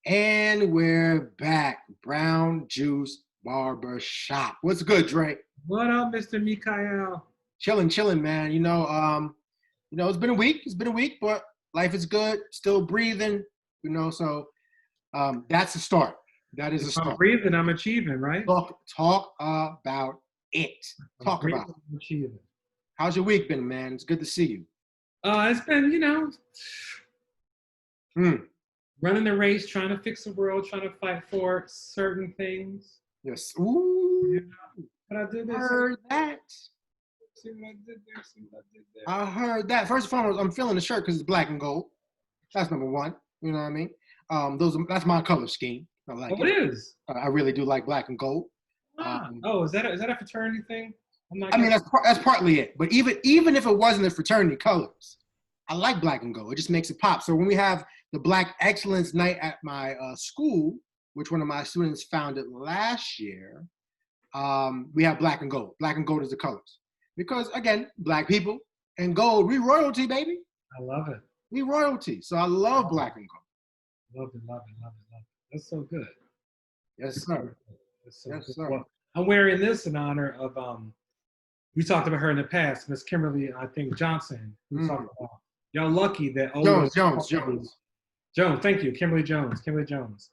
And we're back. Brown Juice Barbershop. What's good, Dre? What up, Mr. Mikael? Chilling, man. It's been a week. It's been a week, but life is good. Still breathing. That's a start. That is a If I'm start. breathing, I'm achieving, right? Talk about it. I'm Talk breathing, about it. I'm achieving. How's your week been, man? It's good to see you. It's been, Mm. running the race, trying to fix the world, trying to fight for certain things. Yes. Ooh. But I did this. Heard that. See what I did there? See what I did there? I heard that. First and foremost, I'm feeling the shirt because it's black and gold. That's number one. You know what I mean? That's my color scheme. I like it is. I really do like black and gold. Is that a fraternity thing? That's partly it. But even if it wasn't the fraternity colors, I like black and gold. It just makes it pop. So when we have the Black Excellence Night at my school, which one of my students founded last year, we have black and gold. Black and gold is the colors. Because again, black people and gold, we royalty, baby. I love it. We royalty. So I love black and gold. Love it. That's so good. Yes, sir. Yes, sir. Well, I'm wearing this in honor of we talked about her in the past, Miss Kimberly, I think Johnson. We talked about y'all lucky that Jones. Thank you, Kimberly Jones.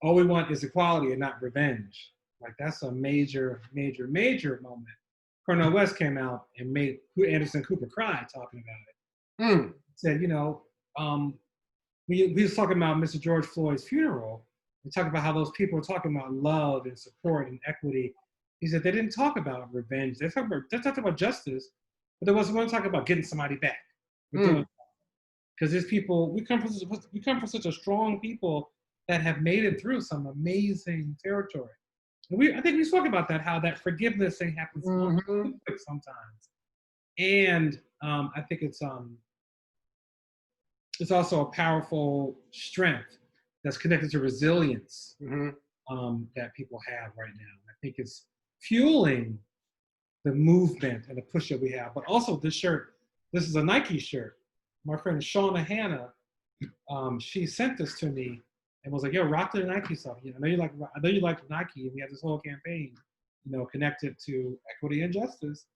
All we want is equality and not revenge. Like that's a major moment. Cornel West came out and made Anderson Cooper cry talking about it. Said, we was talking about Mr. George Floyd's funeral. We talked about how those people were talking about love and support and equity. He said they didn't talk about revenge. They talked about justice, but there wasn't one talking about getting somebody back. Because there's people, we come from such a strong people that have made it through some amazing territory. And I think we spoke about that, how that forgiveness thing happens quick sometimes. And I think it's also a powerful strength that's connected to resilience that people have right now. I think it's fueling the movement and the push that we have. But also this shirt, this is a Nike shirt. My friend Shauna Hanna, she sent this to me and was like, "Yo, rock the Nike stuff. I know you like Nike, and we have this whole campaign, connected to equity and justice.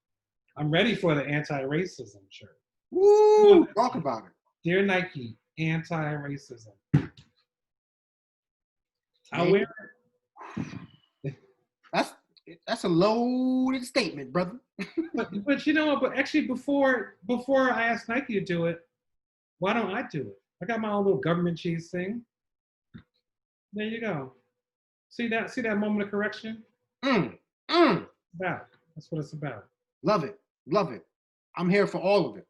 I'm ready for the anti-racism shirt." Woo! Talk about it. Dear Nike, anti-racism. I wear it. That's a loaded statement, brother. but actually before I asked Nike to do it, why don't I do it? I got my own little government cheese thing. There you go. See that moment of correction? That's what it's about. Love it. I'm here for all of it.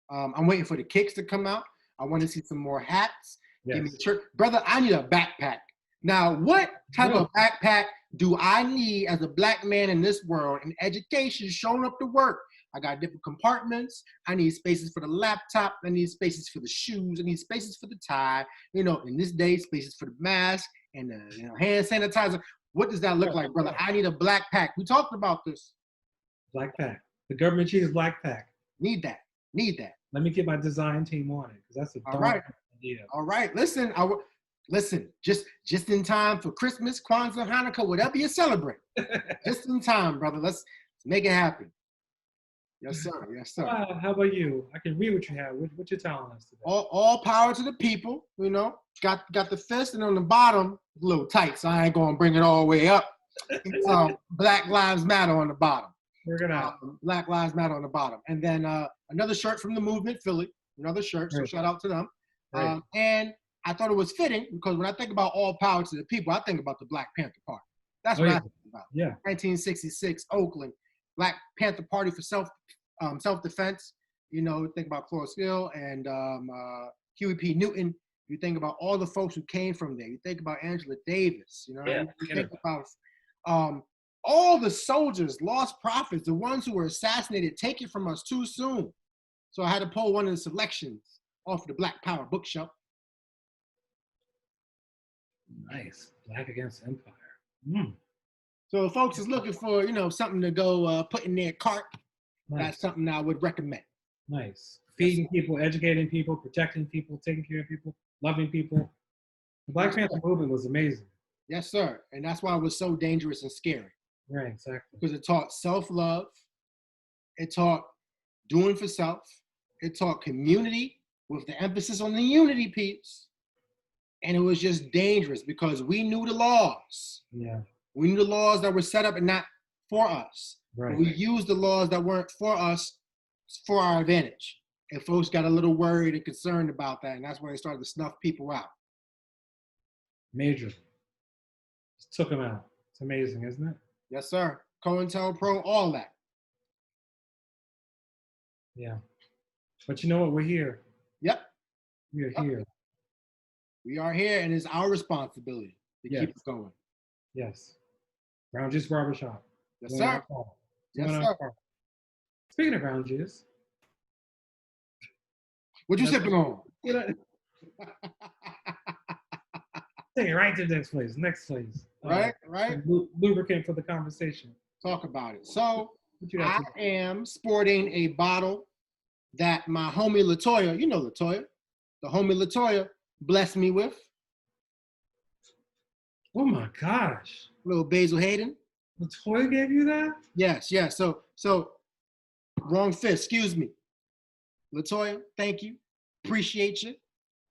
I'm waiting for the kicks to come out. I want to see some more hats. Yes. Give me the shirt. Brother, I need a backpack. Now, what type of backpack do I need as a black man in this world in education showing up to work? I got different compartments. I need spaces for the laptop. I need spaces for the shoes. I need spaces for the tie. In this day, spaces for the mask and the hand sanitizer. What does that look like, brother? I need a black pack. We talked about this. Black pack. The government cheese black pack. Need that. Let me get my design team on it because that's a darn idea. All right. Listen, just in time for Christmas, Kwanzaa, Hanukkah, whatever you celebrate. Just in time, brother. Let's make it happen. Yes, sir. How about you? I can read what you have. What you telling us today? All power to the people. Got the fist, and on the bottom, a little tight, so I ain't gonna bring it all the way up. Black Lives Matter on the bottom. We're gonna Black Lives Matter on the bottom, and then another shirt from the movement, Philly. Another shirt. So shout out to them. And I thought it was fitting because when I think about all power to the people, I think about the Black Panther Party. That's what I think about. Yeah. 1966, Oakland, Black Panther Party for self-defense. Think about Florence Hill and Huey P. Newton. You think about all the folks who came from there. You think about Angela Davis. You think about all the soldiers, lost prophets, the ones who were assassinated, taken from us too soon. So I had to pull one of the selections off of the Black Power bookshelf. Nice. Black Against Empire. So if folks is looking for, something to go put in their cart, that's something I would recommend. Nice. Feeding people, educating people, protecting people, taking care of people, loving people. The Black Panther movement was amazing. Yes, sir. And that's why it was so dangerous and scary. Right, exactly. Because it taught self-love. It taught doing for self. It taught community with the emphasis on the unity piece. And it was just dangerous because we knew the laws. Yeah. We knew the laws that were set up and not for us. Right. But we used the laws that weren't for us for our advantage. And folks got a little worried and concerned about that. And that's when they started to snuff people out. Majorly. Just took them out. It's amazing, isn't it? Yes, sir. COINTELPRO, all that. Yeah. But you know what? We're here. Yep. We are here. We are here, and it's our responsibility to keep it going. Yes. Brown Juice Barbershop. Yes, sir. Yes, sir. Speaking of brown juice. What you sipping on? Take it right to the next place. Next place. Right. Lubricant for the conversation. Talk about it. So I am sporting a bottle that my homie Latoya, you know Latoya, the homie Latoya blessed me with. Oh my gosh. Little Basil Hayden. Latoya gave you that? Yes. So wrong fist, excuse me. Latoya, thank you. Appreciate you.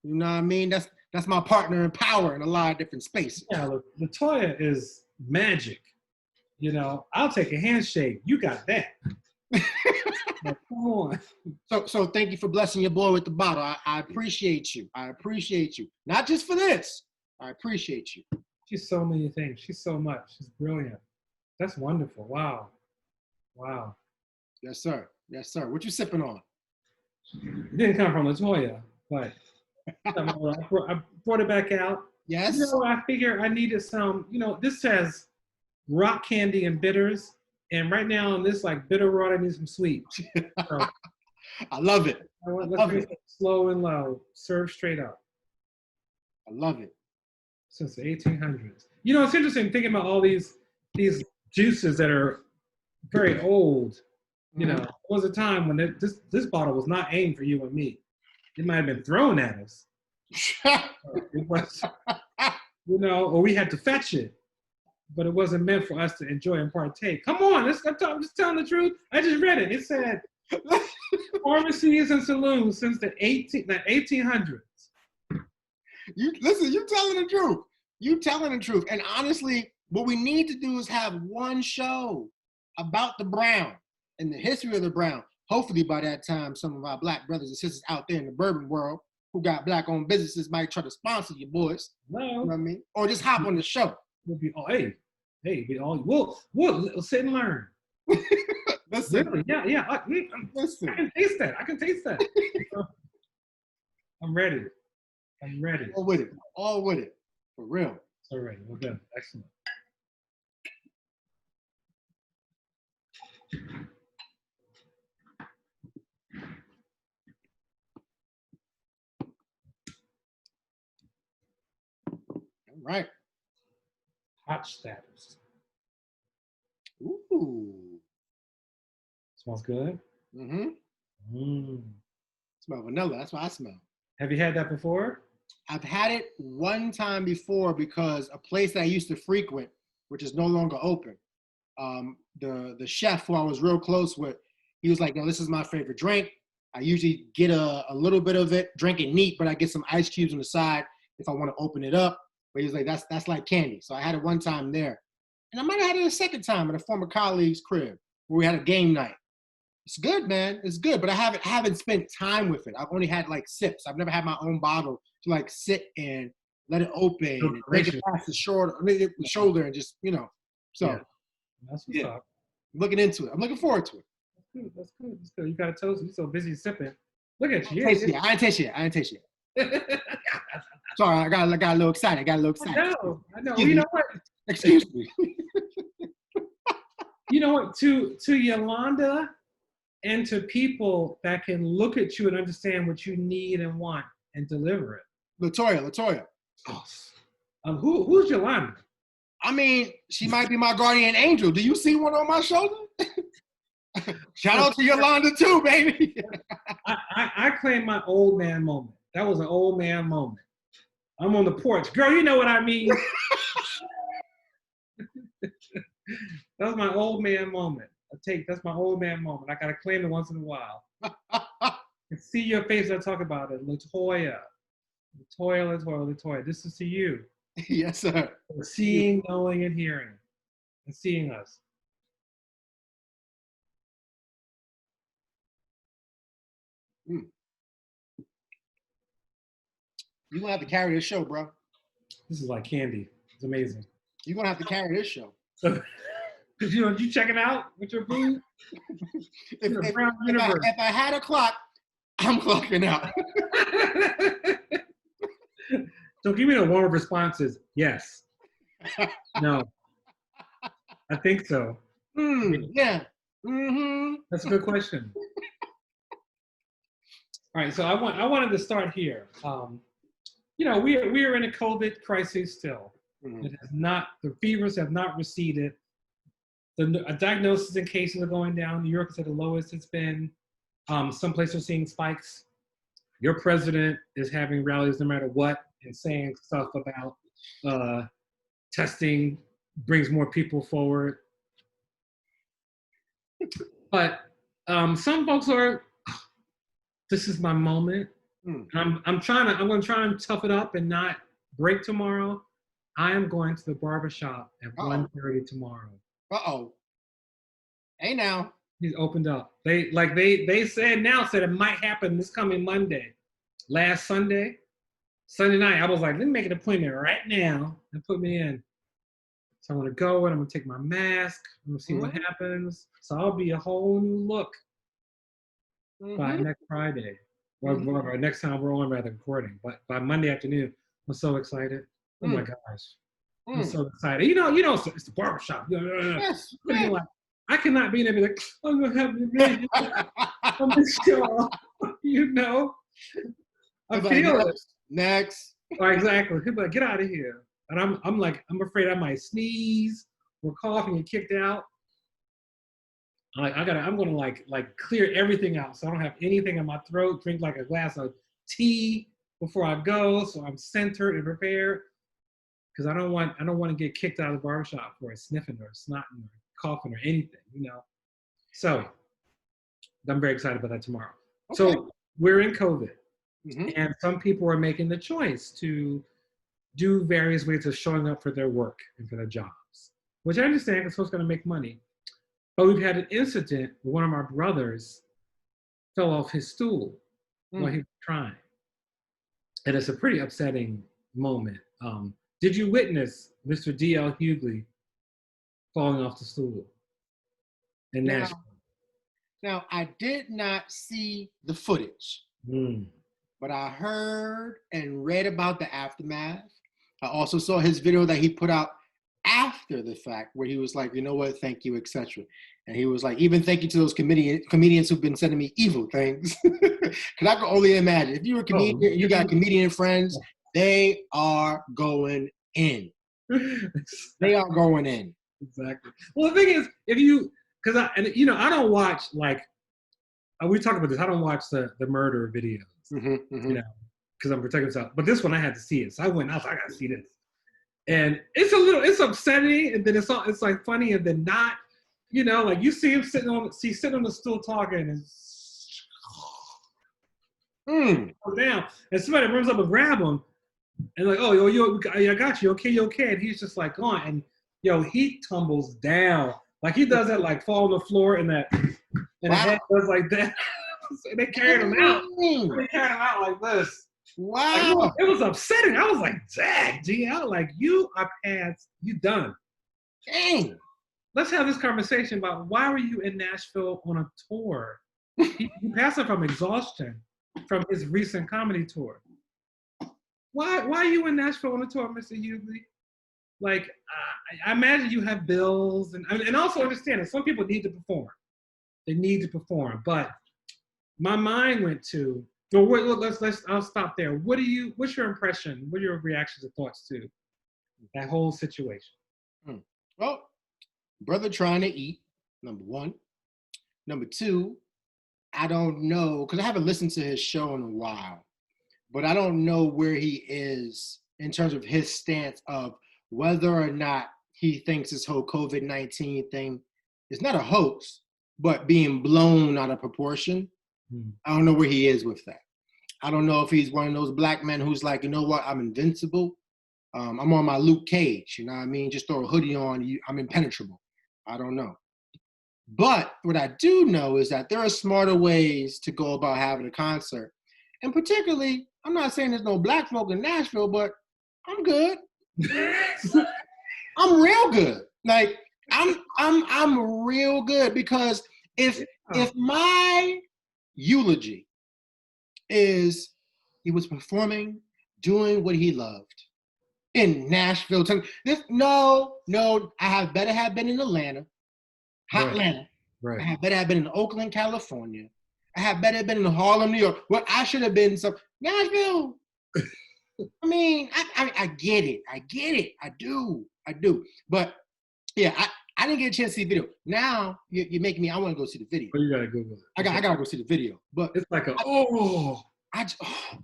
You know what I mean? That's my partner in power in a lot of different spaces. Yeah, look, Latoya is magic. You know, I'll take a handshake. You got that. Come on. So thank you for blessing your boy with the bottle. I appreciate you. I appreciate you. Not just for this. I appreciate you. She's so many things. She's so much. She's brilliant. That's wonderful. Wow. Yes, sir. Yes, sir. What you sipping on? It didn't come from Latoya, but I brought it back out. Yes. You know, I figure I needed some, this says rock candy and bitters. And right now in this like bitter rod, I need some sweet. So, I love it. Let's drink it slow and low. Serve straight up. I love it. Since the 1800s. You know, it's interesting thinking about all these juices that are very old. You know, there was a time when this bottle was not aimed for you and me. It might have been thrown at us. It was, or we had to fetch it. But it wasn't meant for us to enjoy and partake. Come on, I'm just telling the truth. I just read it. It said, pharmacies and saloons since the 1800s. You telling the truth. You telling the truth. And honestly, what we need to do is have one show about the brown and the history of the brown. Hopefully by that time, some of our Black brothers and sisters out there in the bourbon world who got Black-owned businesses might try to sponsor you boys. No. You know what I mean? Or just hop on the show. We'll be we'll sit and learn. Listen. Really? Yeah. Listen. I can taste that. I'm ready. All with it. For real. All right. Well done. Excellent. All right. Hot status. Ooh. Smells good. Smell vanilla. That's what I smell. Have you had that before? I've had it one time before because a place that I used to frequent, which is no longer open, the chef who I was real close with, he was like, "No, this is my favorite drink. I usually get a little bit of it, drink it neat, but I get some ice cubes on the side if I want to open it up." But he was like, "That's like candy." So I had it one time there, and I might have had it a second time at a former colleague's crib where we had a game night. It's good, man. It's good, but I haven't spent time with it. I've only had like sips. I've never had my own bottle to like sit and let it open and make it past the shoulder and just, So yeah. That's what's up. I'm looking into it. I'm looking forward to it. That's good. You got a toast. You're so busy sipping. Look at you. I didn't taste it. Sorry, I got a little excited. I know. You know what? Excuse me. You know what? To Yolanda and to people that can look at you and understand what you need and want and deliver it. Latoya. Oh. Who's Yolanda? I mean, she might be my guardian angel. Do you see one on my shoulder? Shout out to Yolanda too, baby. I claim my old man moment. That was an old man moment. I'm on the porch. Girl, you know what I mean. That was my old man moment. That's my old man moment. I gotta claim it once in a while. I see your face as I talk about it. Latoya. Latoya. This is to you. Yes, sir. Seeing, knowing, and hearing. And seeing us. Mm. You're gonna have to carry this show, bro. This is like candy. It's amazing. You're gonna have to carry this show. Cause you checking out with your food? If I had a clock, I'm clocking out. So give me the one of responses. Yes. No. I think so. Yeah. Mm-hmm. That's a good question. All right, so I wanted to start here. We are in a COVID crisis still. Mm-hmm. It has not. The fevers have not receded. The diagnosis and cases are going down. New York is at the lowest it's been. Some places are seeing spikes. Your president is having rallies no matter what and saying stuff about testing brings more people forward. But some folks are, this is my moment. I'm going to try and tough it up and not break tomorrow. I am going to the barbershop at 1:30 tomorrow. Hey now. He's opened up. They said it might happen this coming Monday. Last Sunday night, I was like, let me make an appointment right now and put me in. So I'm gonna go and I'm gonna take my mask. I'm gonna see what happens. So I'll be a whole new look by next Friday. Or next time we're on rather recording. But by Monday afternoon, I'm so excited. Oh my gosh. I'm so excited. You know, it's the barbershop. Yes. Like, I cannot be in there and be like, I'm gonna have you on this show. You know. I feel it. Next. Exactly. People like, get out of here. And I'm like, I'm afraid I might sneeze or cough and get kicked out. I'm gonna like clear everything out so I don't have anything in my throat. Drink like a glass of tea before I go, so I'm centered and prepared. Because I don't want to get kicked out of the barbershop for sniffing or snotting or coughing or anything, you know. So I'm very excited about that tomorrow. Okay. So we're in COVID, and some people are making the choice to do various ways of showing up for their work and for their jobs, which I understand because folks going to make money. But we've had an incident where one of our brothers fell off his stool while he was trying. And it's a pretty upsetting moment. Did you witness Mr. D.L. Hughley falling off the stool in Nashville? Now, I did not see the footage, but I heard and read about the aftermath. I also saw his video that he put out after the fact where he was like, you know what, thank you, etc. And he was like, even thank you to those comedians who've been sending me evil things. Because I can only imagine, if you're a comedian, you got comedian friends, they are going in. They are going in. Exactly. Well, the thing is, I don't watch, like, we talk about this, I don't watch the murder videos, you know, because I'm protecting myself. But this one, I had to see it. So I went, I was like, I gotta see this. And it's upsetting, and then it's like funny, and then not, you know, like you see him sitting on the stool talking, and down, and somebody runs up and grab him, and like, oh, yo, I got you, you okay? And he's just like gone, and he tumbles down, like he does that, like fall on the floor, and the head goes like that. And they carried him out. They carried him out like this. Wow. Like, it was upsetting. I was like, dang, DL, like you done. Dang. Let's have this conversation about why were you in Nashville on a tour? He passed it from exhaustion from his recent comedy tour. Why are you in Nashville on a tour, Mr. Hughley? Like, I imagine you have bills, and also understand that some people need to perform. They need to perform, but my mind went to, well, wait, I'll stop there. What's your impression? What are your reactions and thoughts to that whole situation? Well, brother trying to eat, number one. Number two, I don't know, because I haven't listened to his show in a while, but I don't know where he is in terms of his stance of whether or not he thinks this whole COVID-19 thing is not a hoax, but being blown out of proportion. I don't know where he is with that. I don't know if he's one of those black men who's like, you know what, I'm invincible. I'm on my Luke Cage, you know what I mean? Just throw a hoodie on, I'm impenetrable. I don't know. But what I do know is that there are smarter ways to go about having a concert. And particularly, I'm not saying there's no black folk in Nashville, but I'm good. I'm real good. Like I'm real good, because if my eulogy is he was performing, doing what he loved in Nashville, no, I better have been in Atlanta, hot Atlanta. Right. I had better have been in Oakland, California. I had better have been in Harlem, New York. Well, I should have been Nashville. I mean, I get it. I do. But yeah, I didn't get a chance to see the video. Now you're making me. I want to go see the video. Oh, you gotta Google it. I gotta go see the video. But it's like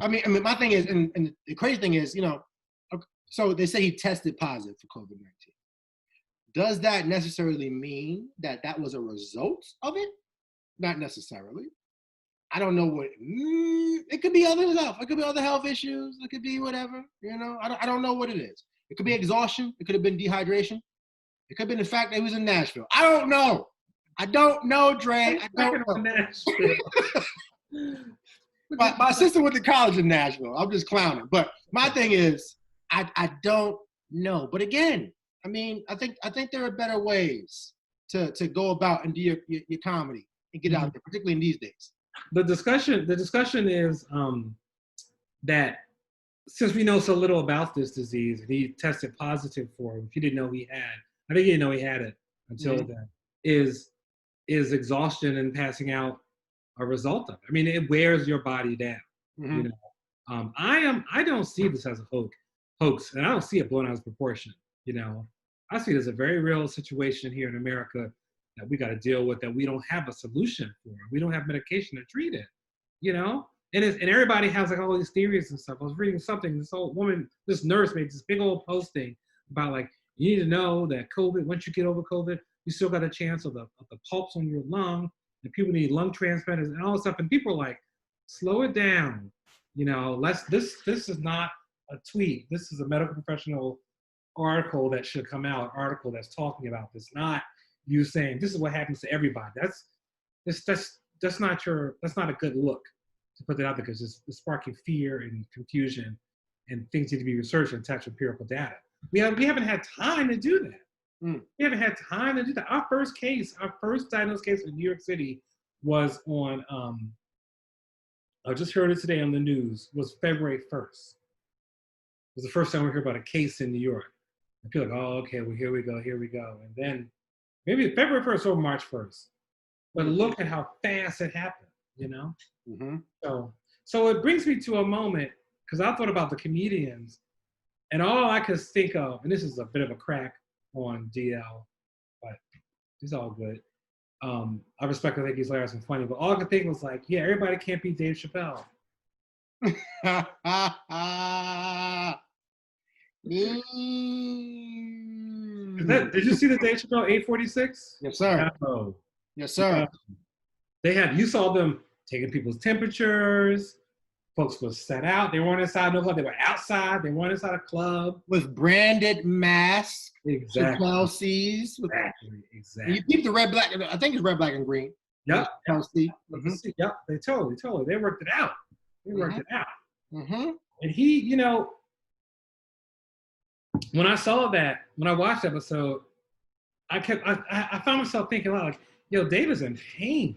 I mean, my thing is, and the crazy thing is, you know, so they say he tested positive for COVID-19. Does that necessarily mean that was a result of it? Not necessarily. I don't know what it could be. Other stuff. It could be other health issues. It could be whatever. You know, I don't know what it is. It could be exhaustion. It could have been dehydration. It could have been the fact that he was in Nashville. I don't know. Dre. I don't know. my sister went to college in Nashville. I'm just clowning. But my thing is, I don't know. But again, I mean, I think there are better ways to go about and do your comedy and get out there, particularly in these days. The discussion is that since we know so little about this disease, and he tested positive for it, if he didn't know he had, I think he didn't know he had it until then, is exhaustion and passing out a result of it. I mean, it wears your body down. You know, I don't see this as a hoax, and I don't see it blown out of proportion. You know, I see it as a very real situation here in America that we got to deal with, that we don't have a solution for. We don't have medication to treat it, you know? And everybody has like all these theories and stuff. I was reading something, this nurse made this big old posting about like, you need to know that COVID, once you get over COVID, you still got a chance of the pulps on your lung, and people need lung transplants and all this stuff. And people are like, slow it down. You know, this is not a tweet. This is a medical professional article that should come out, article that's talking about this, not you saying this is what happens to everybody. That's not a good look to put that out there, because it's sparking fear and confusion, and things need to be researched and attached empirical data. We haven't had time to do that. We haven't had time to do that. Our first diagnosed case in New York City was on, I just heard it today on the news, was February 1st. It was the first time we heard about a case in New York. And people are like, oh, okay, well, here we go. And then maybe February 1st or March 1st. But look at how fast it happened, you know? So it brings me to a moment, because I thought about the comedians, and all I could think of, and this is a bit of a crack on DL, but it's all good. I respect, I think he's hilarious and funny, but all I could think was like, yeah, everybody can't be Dave Chappelle. Did you see the Dave Chappelle 846? Yes, sir. No. Yes, sir. You saw them taking people's temperatures. Folks were set out. They weren't inside no club. They were outside. They weren't inside a club. With branded masks. Exactly. Chappelle C's. Exactly. You keep the red, black, I think it's red, black, and green. Yep. Yep. They totally. They worked it out. Mm-hmm. And he, you know, when I watched the episode, I found myself thinking like, yo, Dave is in pain.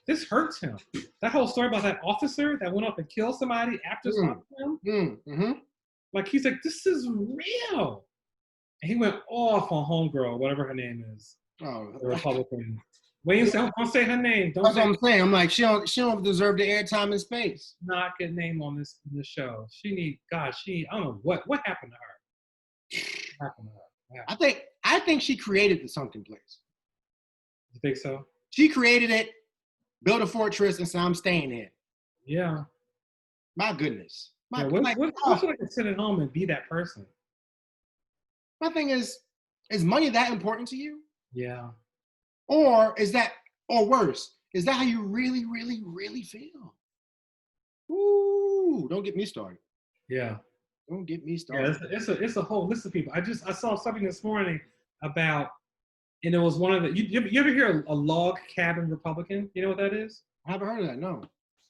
This hurts him. That whole story about that officer that went up and killed somebody after stopping him. Like, he's like, this is real. And he went off on homegirl, whatever her name is. Oh, the Republican. Wait, don't say her name. That's what I'm saying. I'm like, she don't deserve the airtime and space. Not good name on this show. I don't know what happened to her. I think she created the Sunken Place. You think so? She created it, built a fortress, and said, I'm staying here. Yeah. My goodness. Yeah, My, like, what should I sit at home and be that person? my thing is money that important to you? Yeah. Or is that, or worse, is that how you really, really, really feel? Ooh, don't get me started. Yeah. Don't get me Yeah, started. it's a whole list of people. I saw something this morning about, and it was one of the, you ever hear a log cabin Republican? You know what that is? I haven't heard of that, no.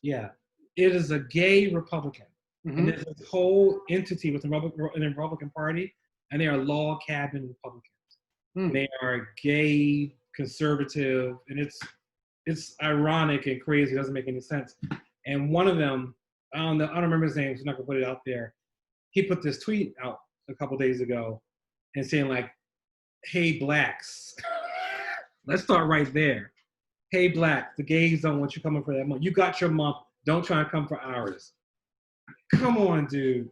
Yeah. It is a gay Republican. And Mm-hmm. there's this whole entity within the Republican Party, and they are log cabin Republicans. And Mm. they are gay, conservative, and it's ironic and crazy. It doesn't make any sense. And one of them, I don't remember his name, so I'm not gonna put it out there. He put this tweet out a couple days ago and saying like, "Hey blacks," let's start right there. Hey blacks, the gays don't want you coming for that month. You got your month. Don't try and come for ours. Come on, dude.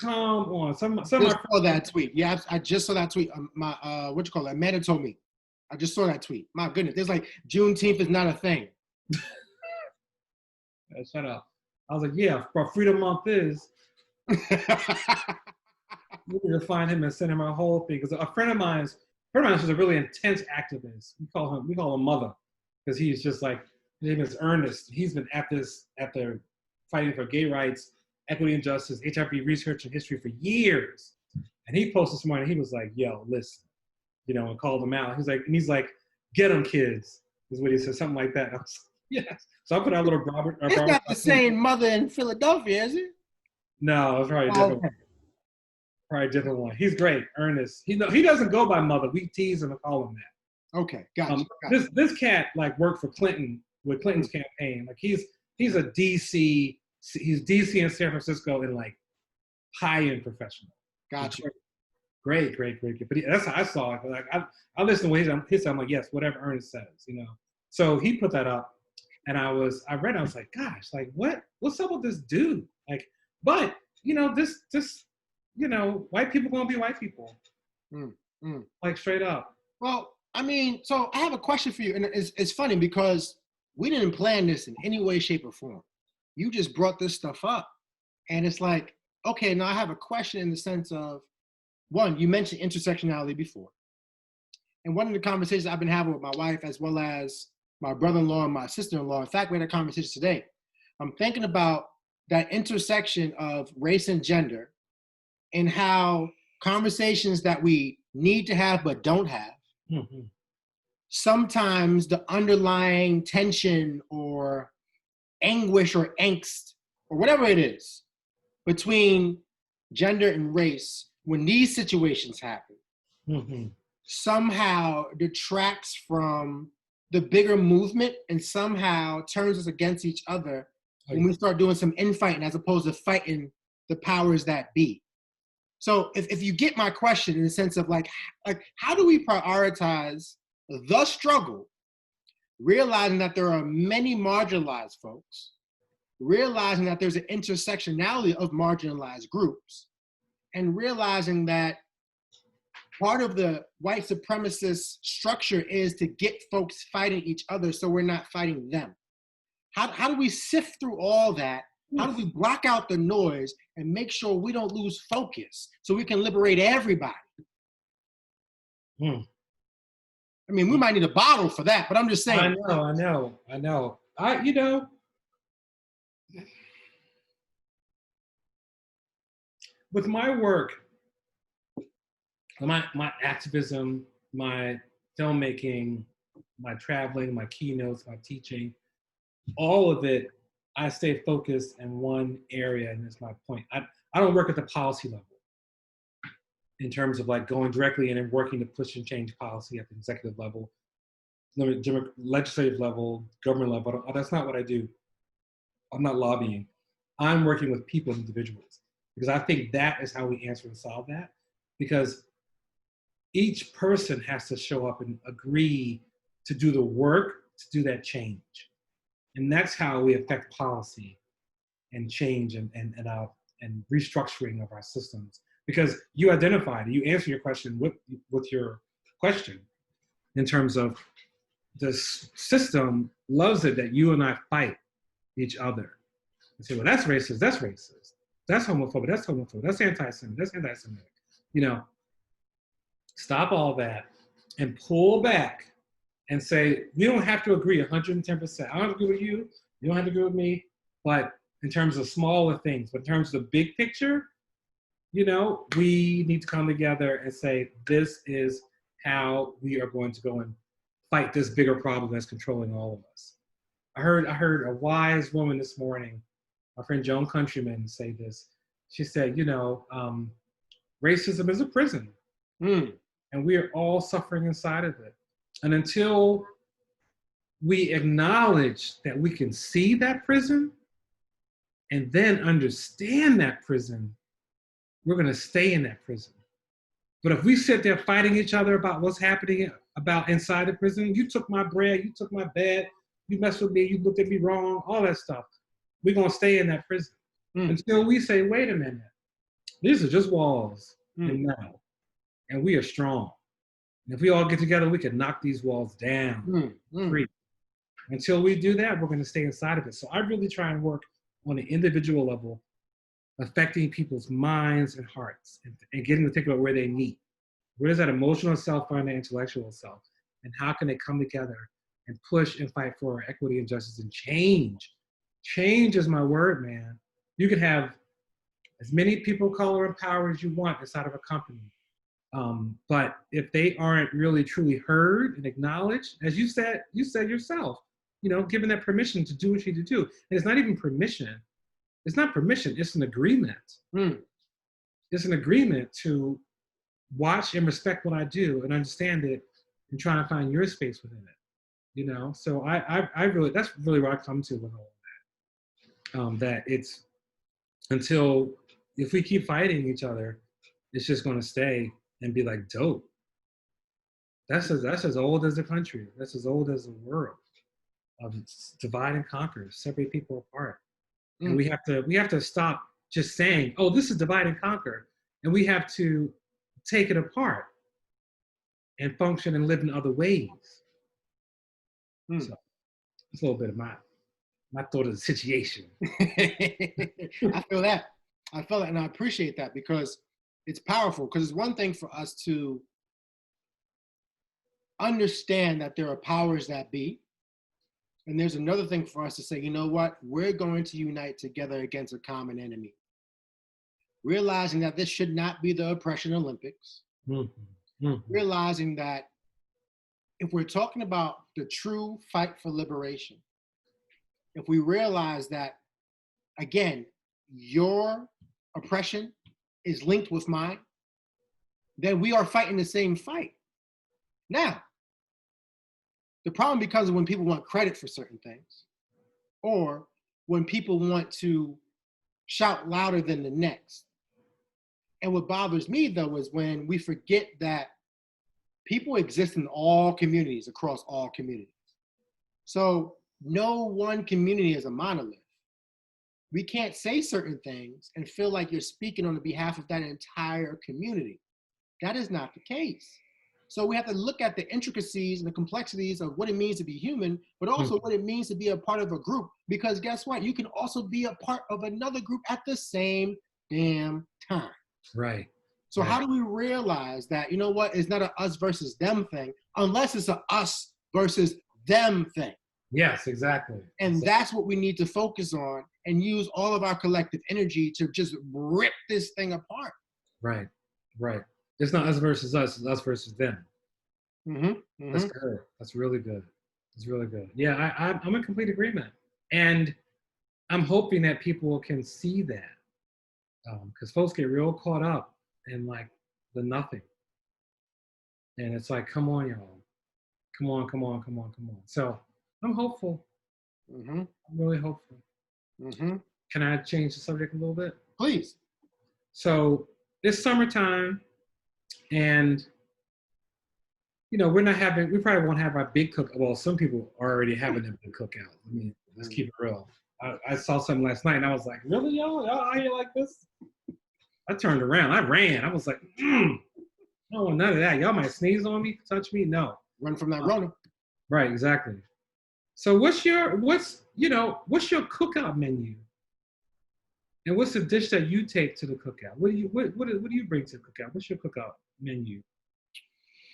Come on. Some of Just my saw that tweet. Yeah, I just saw that tweet. My what you call it? Amanda told me. I just saw that tweet. My goodness, there's like Juneteenth is not a thing. shut up. I was like, yeah, but Freedom Month is. We need to find him and send him a whole thing. Because a friend of mine was a really intense activist. We call him Mother, because he's just like, his name is Ernest. He's been at the fighting for gay rights, equity and justice, HIV research and history for years. And he posted this morning. He was like, "Yo, listen," and called them out. He's like, "Get them, kids," is what he said, something like that. And I was like, yes. So I put out a little Robert. It's not the same Mother in Philadelphia, is it? No, it's probably different. Okay. Probably a different one. He's great, Ernest. He doesn't go by Mother. We tease him and call him that. Okay, gotcha. This cat like worked for Clinton with Clinton's campaign. Like he's a DC. He's DC and San Francisco and like high-end professional. Gotcha. Great. But that's how I saw it. Like I listened to his. I'm like, yes, whatever Ernest says, So he put that up, and I read. I was like, gosh, like what's up with this dude? Like, but this white people gonna be white people. Like straight up. Well, I mean, so I have a question for you, and it's funny because we didn't plan this in any way, shape, or form. You just brought this stuff up, and it's like, okay, now I have a question in the sense of, one, you mentioned intersectionality before, and one of the conversations I've been having with my wife as well as my brother-in-law and my sister-in-law, in fact, we had a conversation today. I'm thinking about that intersection of race and gender and how conversations that we need to have but don't have, sometimes the underlying tension or anguish or angst or whatever it is between gender and race, when these situations happen, somehow detracts from the bigger movement and somehow turns us against each other when we start doing some infighting as opposed to fighting the powers that be. So if you get my question in the sense of like how do we prioritize the struggle, realizing that there are many marginalized folks, realizing that there's an intersectionality of marginalized groups, and realizing that part of the white supremacist structure is to get folks fighting each other so we're not fighting them. How do we sift through all that? How do we block out the noise and make sure we don't lose focus so we can liberate everybody? I mean, we might need a bottle for that, but I'm just saying. I know. With my work, my activism, my filmmaking, my traveling, my keynotes, my teaching, all of it, I stay focused in one area, and that's my point. I don't work at the policy level in terms of like going directly in and working to push and change policy at the executive level, legislative level, government level. That's not what I do. I'm not lobbying. I'm working with people, individuals, because I think that is how we answer and solve that. Because each person has to show up and agree to do the work to do that change. And that's how we affect policy and change and restructuring of our systems. Because you identified, you answer your question with your question in terms of the system loves it that you and I fight each other. And say, well, that's racist, that's racist. That's homophobic. That's homophobic. That's anti-Semitic. That's anti-Semitic. You know, stop all that and pull back and say, we don't have to agree 110%. I don't agree with you. You don't have to agree with me. But in terms of smaller things, but in terms of the big picture, you know, we need to come together and say, this is how we are going to go and fight this bigger problem that's controlling all of us. I heard a wise woman this morning, my friend Joan Countryman, say this. She said, you know, racism is a prison, and we are all suffering inside of it. And until we acknowledge that we can see that prison and then understand that prison, we're going to stay in that prison. But if we sit there fighting each other about what's happening about inside the prison, you took my bread, you took my bed, you messed with me, you looked at me wrong, all that stuff, we're going to stay in that prison until we say, wait a minute, these are just walls and metal, and we are strong. And if we all get together, we can knock these walls down free. Until we do that, we're going to stay inside of it. So I really try and work on an individual level, affecting people's minds and hearts, and getting to think about where they meet. Where does that emotional self find the intellectual self? And how can they come together and push and fight for equity and justice and change? Change is my word, man. You can have as many people of color and power as you want inside of a company. But if they aren't really truly heard and acknowledged, as you said yourself, you know, given that permission to do what you need to do. And it's not even permission. It's not permission, it's an agreement. It's an agreement to watch and respect what I do and understand it and try to find your space within it. You know, so I really, that's really where I come to with all of that. That it's until, if we keep fighting each other, it's just going to stay and be like dope. That's as old as the country. That's as old as the world. Of divide and conquer, separate people apart. And we have to stop just saying, oh, this is divide and conquer. And we have to take it apart and function and live in other ways. So it's a little bit of my thought of the situation. I feel that. And I appreciate that, because it's powerful. Because it's one thing for us to understand that there are powers that be. And there's another thing for us to say, you know what, we're going to unite together against a common enemy. Realizing that this should not be the oppression Olympics. Realizing that if we're talking about the true fight for liberation, if we realize that, again, your oppression is linked with mine, then we are fighting the same fight. Now, the problem becomes when people want credit for certain things, or when people want to shout louder than the next. And what bothers me, though, is when we forget that people exist in all communities, across all communities. So no one community is a monolith. We can't say certain things and feel like you're speaking on the behalf of that entire community. That is not the case. So we have to look at the intricacies and the complexities of what it means to be human, but also what it means to be a part of a group. Because guess what? You can also be a part of another group at the same damn time. Right. So how do we realize that, you know what, it's not a us versus them thing, unless it's a us versus them thing. Yes, exactly. And that's what we need to focus on and use all of our collective energy to just rip this thing apart. Right. It's not us versus us, it's us versus them. That's good. That's really good. It's really good. Yeah, I'm in complete agreement. And I'm hoping that people can see that. Because folks get real caught up in like the nothing. And it's like, come on, y'all. Come on. So I'm hopeful. I'm really hopeful. Can I change the subject a little bit? Please. So it's summertime, and you know, we probably won't have our big cook. Well, some people are already having their big cookout. I mean, let's keep it real. I saw something last night and I was like, really, y'all out here like this? I turned around, I ran. I was like, I don't want none of that. Y'all might sneeze on me, touch me. No. Run from that Rona. Right, exactly. So what's your cookout menu? And what's the dish that you take to the cookout? What do you bring to the cookout? What's your cookout menu?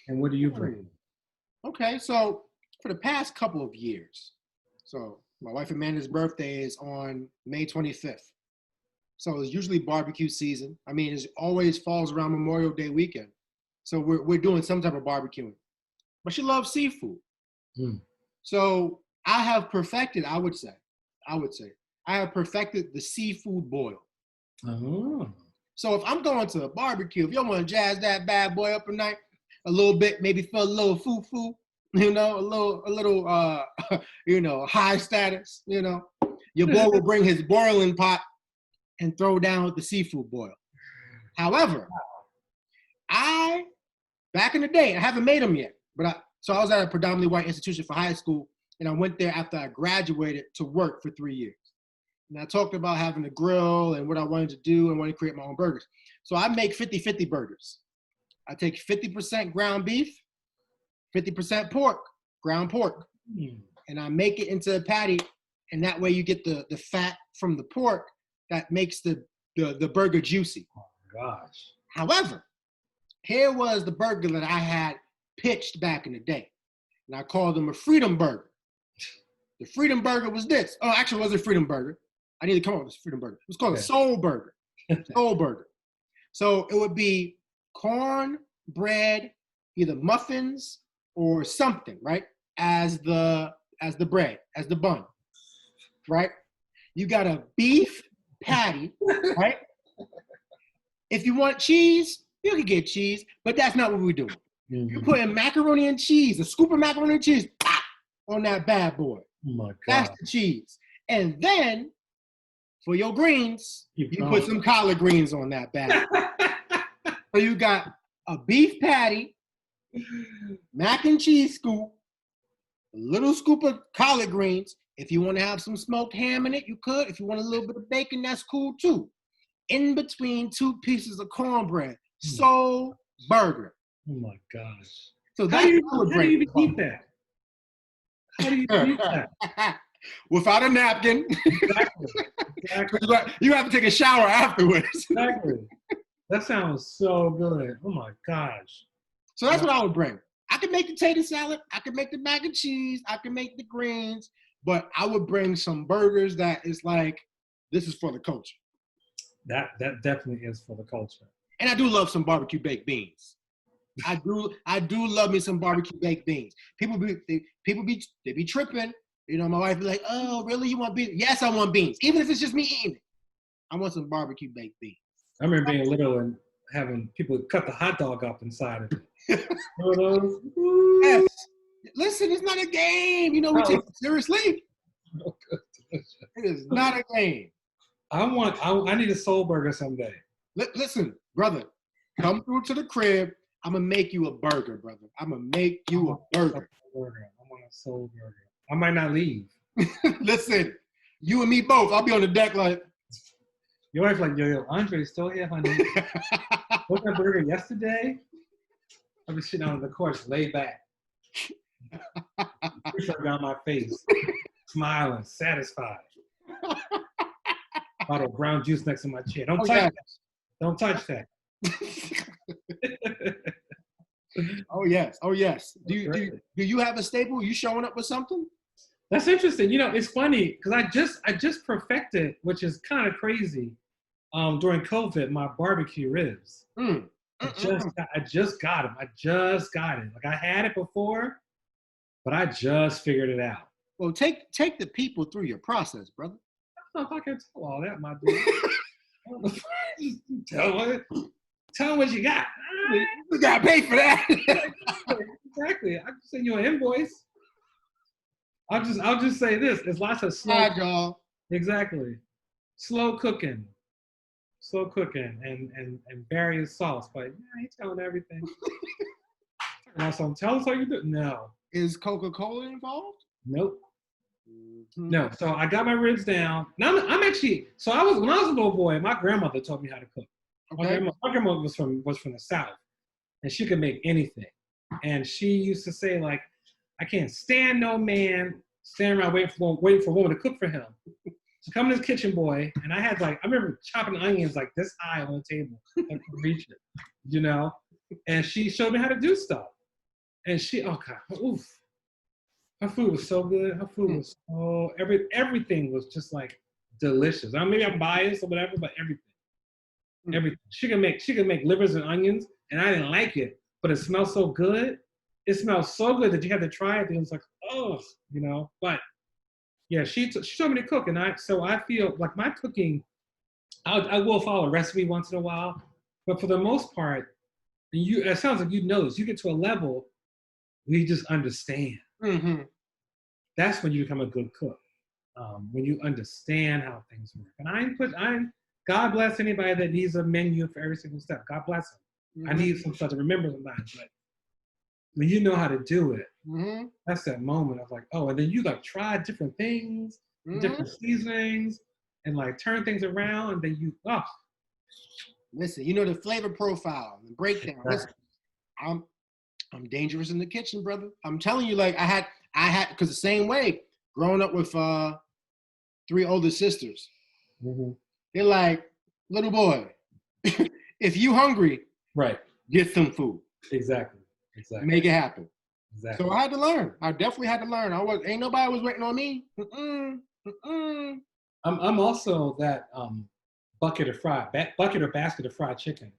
And what do you bring? Okay, so for the past couple of years, so my wife Amanda's birthday is on May 25th. So it's usually barbecue season. I mean, it always falls around Memorial Day weekend. So we're doing some type of barbecuing. But she loves seafood. Mm. So I have perfected, I would say, I have perfected the seafood boil. Oh. So if I'm going to a barbecue, if you want to jazz that bad boy up a night, a little bit, maybe feel a little foo-foo, you know, a little you know, high status, you know, your boy will bring his boiling pot and throw down with the seafood boil. However, back in the day, I haven't made them yet, but so I was at a predominantly white institution for high school, and I went there after I graduated to work for 3 years. And I talked about having a grill and what I wanted to do and wanted to create my own burgers. So I make 50-50 burgers. I take 50% ground beef, 50% pork, ground pork, and I make it into a patty, and that way you get the fat from the pork that makes the burger juicy. Oh my gosh. However, here was the burger that I had pitched back in the day, and I called them a freedom burger. The freedom burger was this. Oh, actually, it wasn't a freedom burger. I need to come up with a freedom burger. It was called a soul burger. Soul burger. So it would be corn, bread, either muffins or something, right? As the bread, as the bun, right? You got a beef patty, right? If you want cheese, you can get cheese, but that's not what we're doing. Mm-hmm. You're putting macaroni and cheese, a scoop of macaroni and cheese, on that bad boy. Oh my God. That's the cheese. And then for your greens, you put some collard greens on that bad boy. So you got a beef patty, mac and cheese scoop, a little scoop of collard greens. If you want to have some smoked ham in it, you could. If you want a little bit of bacon, that's cool too. In between 2 pieces of cornbread, soul burger. Oh my gosh. So how do you eat that? How do you eat that? Without a napkin. Exactly. You have to take a shower afterwards. Exactly. That sounds so good. Oh my gosh. So that's what I would bring. I could make the tater salad. I could make the mac and cheese. I could make the greens. But I would bring some burgers that is like, this is for the culture. That definitely is for the culture. And I do love some barbecue baked beans. I do love me some barbecue baked beans. People be tripping. You know, my wife be like, "Oh, really? You want beans?" Yes, I want beans. Even if it's just me eating it. I want some barbecue baked beans. I remember being little and having people cut the hot dog up inside of it. Yes. Listen, it's not a game. You know, we take it seriously. It is not a game. I need a soul burger someday. Listen, brother, come through to the crib. I'm going to make you a burger, brother. I'm going to make you a burger. I want a soul burger. I might not leave. Listen, you and me both. I'll be on the deck like. Your wife's like, yo, Andre's still here, honey. What's that burger yesterday? I'll be sitting on the couch, laid back. Push up down my face, smiling, satisfied. Bottle of brown juice next to my chair. Don't touch that. Don't touch that. Oh yes. Do you have a staple? You showing up with something? That's interesting. You know, it's funny because I just perfected, which is kind of crazy. During COVID, my barbecue ribs. I just got them. I just got it. Like I had it before, but I just figured it out. Well, take the people through your process, brother. I don't know if I can tell all that, my dude. Tell them what you got. You gotta pay for that. Exactly. I can send you an invoice. I'll just say this. There's lots of slow. Exactly. Slow cooking and various sauce. But I ain't telling everything. Tell us how you do. No. Is Coca-Cola involved? Nope. Mm-hmm. No. So I got my ribs down. Now I'm actually. So when I was a little boy, my grandmother taught me how to cook. Okay. My grandmother was from the South, and she could make anything. And she used to say like, "I can't stand no man standing around waiting for a woman to cook for him." she come to this kitchen boy, and I had like, I remember chopping onions like this high on the table. I could reach it, you know? And she showed me how to do stuff. And she, oh God, oof. Her food was so good. Her food was so, everything was just like delicious. I mean, maybe I'm biased or whatever, but everything. She can make livers and onions, and I didn't like it, but it smells so good. It smells so good that you had to try it. And it was like, oh, you know. But yeah, she told me to cook, and I feel like my cooking, I will follow a recipe once in a while, but for the most part, it sounds like you know this. You get to a level where you just understand. Mm-hmm. That's when you become a good cook. When you understand how things work. And God bless anybody that needs a menu for every single step. God bless them. Mm-hmm. I need some stuff to remember sometimes, but when you know how to do it, that's that moment of like, oh, and then you like try different things, different seasonings, and like turn things around, and then you, oh. Listen, you know the flavor profile, the breakdown. Listen, I'm dangerous in the kitchen, brother. I'm telling you, like I had, because the same way, growing up with 3 older sisters, they're like, little boy, if you hungry, right, get some food. Exactly. Make it happen. Exactly. So I had to learn. I definitely had to learn. Ain't nobody was waiting on me. I'm also that bucket or basket of fried chicken.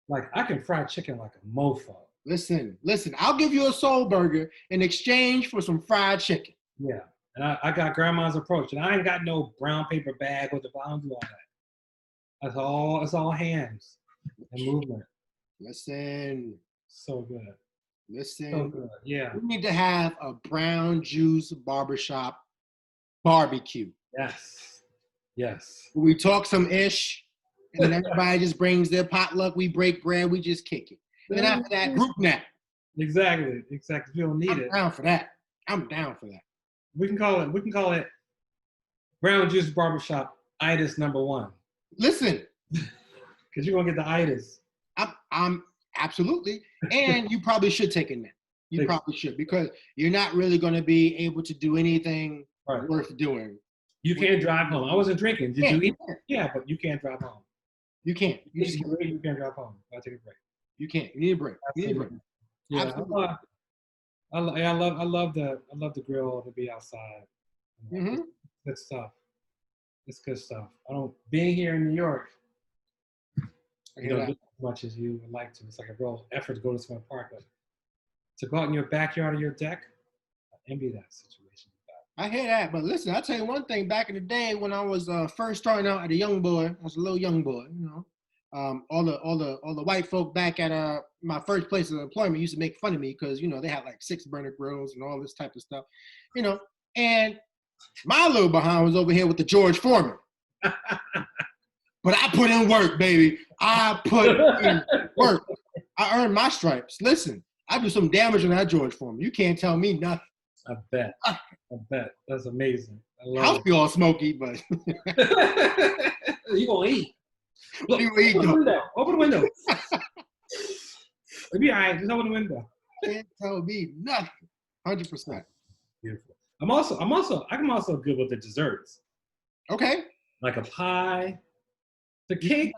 Like I can fry chicken like a mofo. Listen, I'll give you a soul burger in exchange for some fried chicken. Yeah. And I got grandma's approach, and I ain't got no brown paper bag with the I do all that. It's all hands and movement. Listen. So good. Listen. So good. Yeah. We need to have a brown juice barbershop barbecue. Yes. We talk some ish, and then everybody just brings their potluck. We break bread. We just kick it. And then after that, group nap. Exactly. You don't need it. I'm down for that. We can call it brown juice barbershop itis number 1. Listen, because you're gonna get the itis. I'm absolutely, and you probably should take a nap. You probably should, because you're not really going to be able to do anything worth doing. You can't drive home. I wasn't drinking. Did you eat? Yeah, but you can't drive home. You can't. You can't drive home. I take a break. You can't. You need a break. Yeah, absolutely. I love the grill, to be outside. It's good stuff. It's good stuff. Being here in New York, you don't do as much as you would like to. It's like a real effort to go to some park, but to go out in your backyard or your deck, I envy that situation. I hear that, but listen, I'll tell you one thing. Back in the day when I was first starting out as a young boy, I was a little young boy, you know. All the white folk back at my first place of employment used to make fun of me because, you know, they had like 6 burner grills and all this type of stuff, you know. And my little behind was over here with the George Foreman. But I put in work, baby. I put in work. I earned my stripes. Listen, I do some damage on that George Foreman. You can't tell me nothing. I bet. That's amazing. House be all smoky, but you gonna eat. Look, open the window. It'll be all right. Just open the window. Can't tell me nothing. 100%. Beautiful. I'm also good with the desserts. Okay. Like a pie. The cake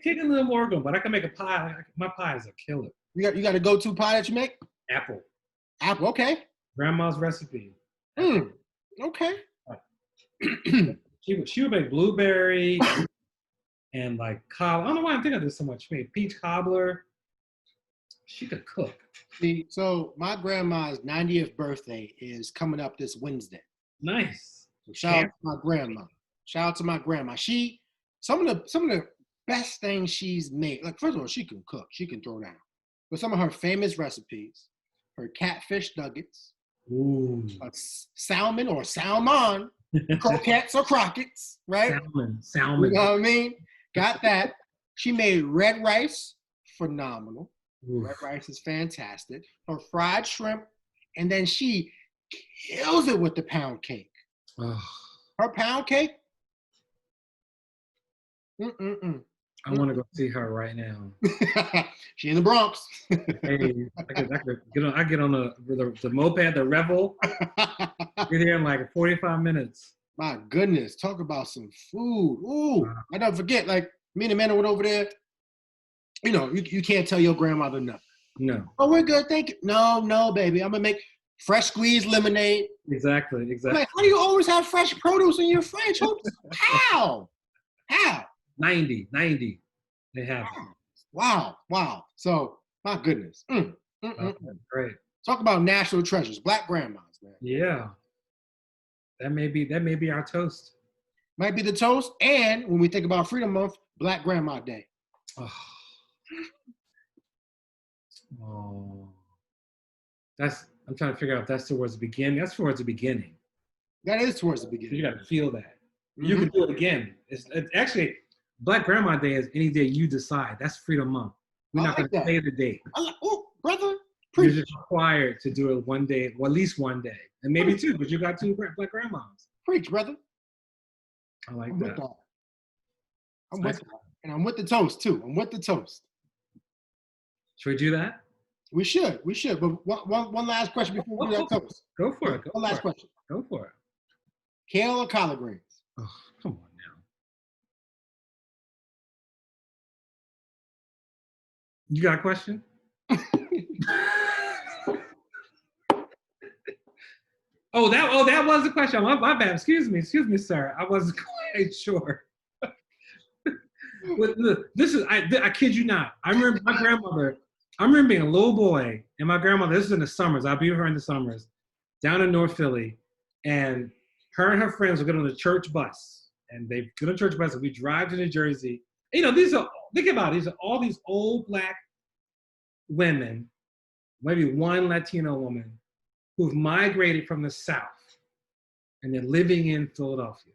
a little more good, but I can make a pie. My pie is a killer. You got a go-to pie that you make? Apple, okay. Grandma's recipe. Okay. She would make blueberry and like cobbler. I don't know why I'm thinking of this so much. She made peach cobbler. She could cook. See, so my grandma's 90th birthday is coming up this Wednesday. Nice. So shout out to my grandma. Some of the best things she's made. Like, first of all, she can cook. She can throw down. But some of her famous recipes, her catfish nuggets, salmon or salmon, croquettes or crockets, right? Salmon. You know what I mean? Got that. She made red rice, phenomenal. Oof. Red rice is fantastic. Her fried shrimp, and then she kills it with the pound cake. Her pound cake. I want to go see her right now. She in the Bronx. Hey, I get on the moped, the Revel. Get here in like 45 minutes. My goodness, talk about some food. Ooh, I don't forget, like, me and Amanda went over there. You know, you can't tell your grandmother no. No. Oh, we're good, thank you. No, baby. I'm going to make fresh squeezed lemonade. Exactly. I'm like, how do you always have fresh produce in your fridge? How? 90. They have it. Wow. So, my goodness. Great. Talk about national treasures, Black grandmas, man. Yeah. That may be our toast. Might be the toast. And when we think about Freedom Month, Black Grandma Day. Oh. I'm trying to figure out if that's towards the beginning. That's towards the beginning. That is towards the beginning. You got to feel that. You can do it again. It's actually, Black Grandma Day is any day you decide. That's Freedom Month. We're not going to say the date. Oh, brother, preach. You're just required to do it one day, well, at least one day, and maybe two, but you got two Black grandmas. Preach, brother. I like that. I'm with that. And I'm with the toast too. I'm with the toast. Should we do that? We should. But one last question before we do that toast. Go for it. One last question. Go for it. Kale or collard greens? Oh, come on now. You got a question? Oh, that was the question. My bad. Excuse me, sir. I wasn't quite sure. This is I kid you not. I remember my grandmother. I remember being a little boy, and my grandmother. This is in the summers. I'll be with her in the summers, down in North Philly, and her and her friends would get on the church bus, and they get on the church bus, and we drive to New Jersey. You know, think about it. These are all these old Black women, maybe one Latino woman, who've migrated from the South, and they're living in Philadelphia.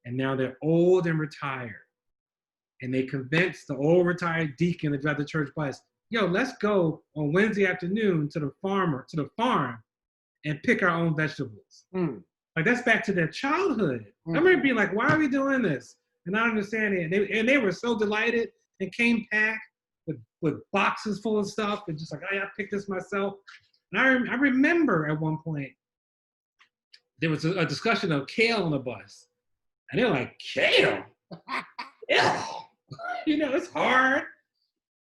And now they're old and retired. And they convinced the old retired deacon to drive the church bus, yo, let's go on Wednesday afternoon to the farm, and pick our own vegetables. Like, that's back to their childhood. I remember being like, why are we doing this? And I don't understand it. And they were so delighted and came packed with boxes full of stuff and just like, I picked this myself. And I remember at one point, there was a discussion of kale on the bus. And they're like, kale? Ew. You know, it's hard.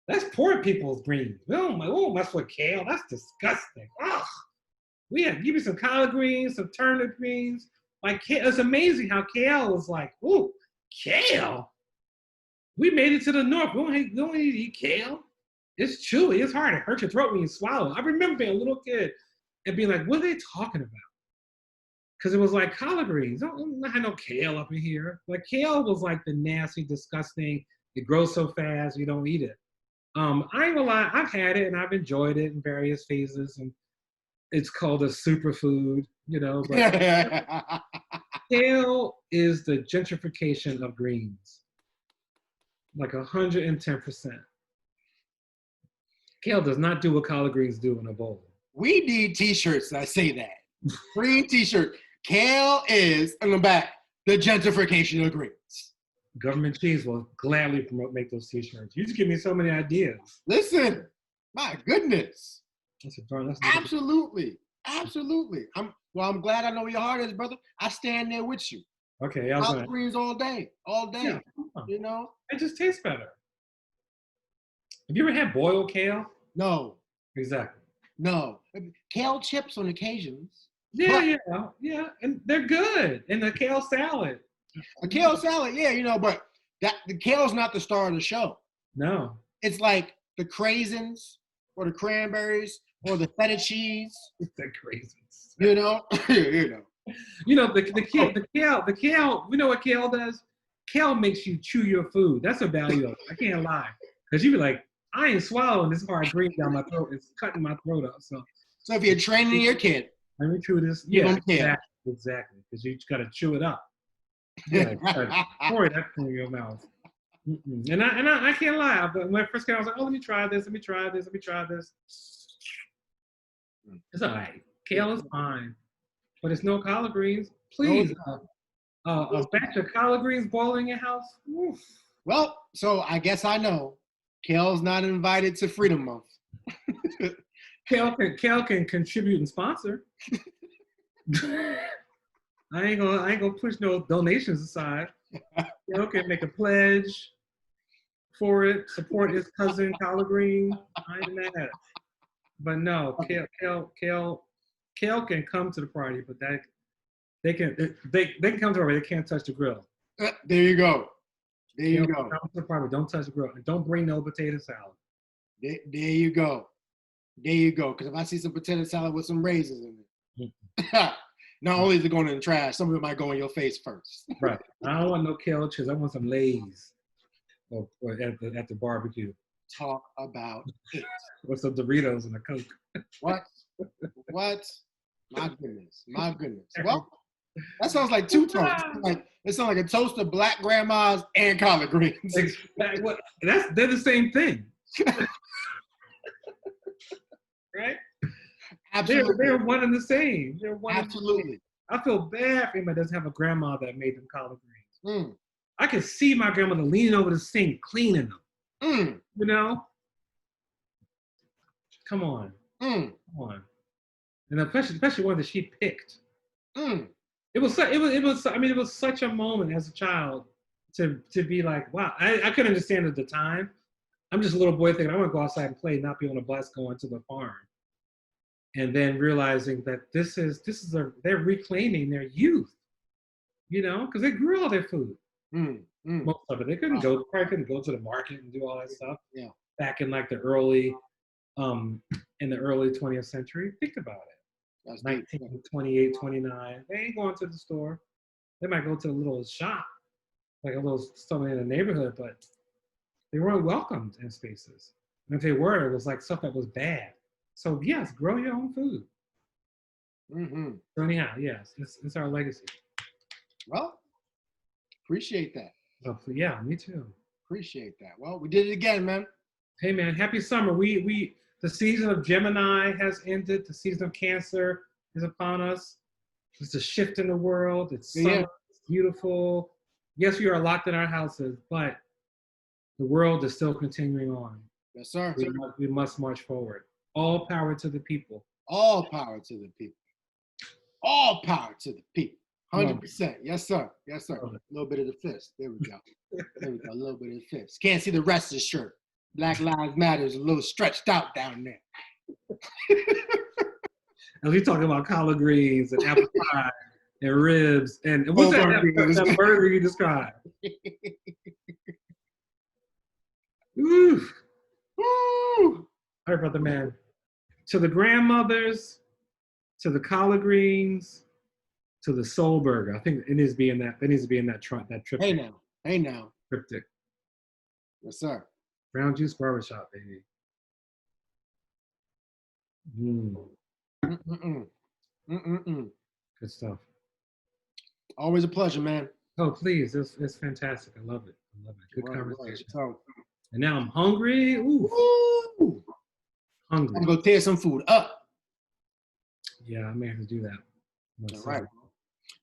That's poor people's greens. We don't mess with kale. That's disgusting. Ugh. Give me some collard greens, some turnip greens. Like, it's amazing how kale is like, ooh, kale? We made it to the north. We don't need to eat kale. It's chewy. It's hard. It hurts your throat when you swallow. I remember being a little kid and being like, what are they talking about? Because it was like collard greens. I don't have no kale up in here. Like, kale was like the nasty, disgusting, it grows so fast, you don't eat it. I ain't gonna lie, I've had it and I've enjoyed it in various phases, and it's called a superfood, you know, but kale is the gentrification of greens. Like 110%. Kale does not do what collard greens do in a bowl. We need t-shirts that say that. Green t-shirt. Kale is, on the back, the gentrification of greens. Government cheese will gladly make those t-shirts. You just give me so many ideas. Listen, my goodness. That's Absolutely. I'm glad I know where your heart is, brother. I stand there with you. Okay, collard greens all day. Yeah. You know, it just tastes better. Have you ever had boiled kale? No. Exactly. No. Kale chips on occasions. Yeah, and they're good. And the kale salad. A kale salad, yeah, you know, but the kale's not the star of the show. No. It's like the craisins or the cranberries or the feta cheese. The craisins. You know? You know, the kale, you know what kale does? Kale makes you chew your food. That's a value of it. I can't lie. Because you be like, I ain't swallowing this hard green down my throat. It's cutting my throat up. So if you're training your kid, let me chew this. Yeah, exactly. Because you just got to chew it up. Yeah, pour that in your mouth. And I can't lie. But when I first came, I was like, oh, let me try this. It's all right. Kale is fine. But it's no collard greens. Please. A batch of collard greens boiling in your house? Oof. Well, so I guess I know. Kale's not invited to Freedom Month. Kale can contribute and sponsor. I ain't gonna push no donations aside. Kale can make a pledge for it, support his cousin collard green. I ain't mad. But no, Kale can come to the party, but that they can come to the party, they can't touch the grill. There you go. There you go. Come to the party, don't touch the grill, and don't bring no potato salad. There you go. There you go. Because if I see some potato salad with some raisins in it, not only is it going in the trash, some of it might go in your face first. Right. I don't want no Kale chips. I want some Lay's or at the barbecue. Talk about it. Or some Doritos and a Coke. What? My goodness. Well, that sounds like two toasts. It sounds like a toast of black grandmas and collard greens. They're the same thing. Right? Absolutely. They're one and the same. Absolutely. I feel bad if anybody doesn't have a grandma that made them collard greens. Mm. I can see my grandmother leaning over the sink, cleaning them. Mm. You know? Come on. Mm. Come on. And especially one that she picked. Mm. It was such a moment as a child to be like, wow. I couldn't understand at the time. I'm just a little boy thinking I want to go outside and play, not be on a bus going to the farm. And then realizing that they're reclaiming their youth, you know, because they grew all their food. Mm. Mm. Most of it. They probably couldn't go to the market and do all that stuff. Yeah. Back in like the early 20th century. Think about it. That's 19, 28, 29. They ain't going to the store. They might go to a little shop, like a little somewhere in the neighborhood, but they weren't welcomed in spaces. And if they were, it was like stuff that was bad. So yes, grow your own food. Mm-hmm. So anyhow, yes, it's our legacy. Well, appreciate that. So, yeah, me too. Appreciate that. Well, we did it again, man. Hey man, happy summer. The season of Gemini has ended. The season of Cancer is upon us. It's a shift in the world. It's summer. Yeah. It's beautiful. Yes, we are locked in our houses, but the world is still continuing on. Yes, sir. We must march forward. All power to the people. All power to the people. All power to the people. 100%. Yes, sir. Yes, sir. A little bit of the fist. There we go. There we go. A little bit of the fist. Can't see the rest of the shirt. Black Lives Matter is a little stretched out down there. And we talking about collard greens and apple pie and ribs and what's that burger you described? Ooh. Woo. All right, brother man. To the grandmothers, to the collard greens, to the soul burger. I think it needs to be in that. That needs to be in that triptych. Hey now. Triptych. Yes, sir. Brown Juice Barbershop, baby. Good stuff. Always a pleasure, man. Oh, please. It's fantastic. I love it. Good conversation. Right. And now I'm hungry. Ooh. Woo. Hungry. I'm going to tear some food up. Yeah, I may have to do that. All right.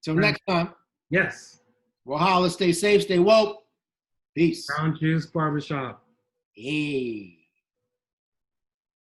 Till next time. Yes. We'll holler. Stay safe. Stay woke. Peace. Brown Juice Barbershop. Hey.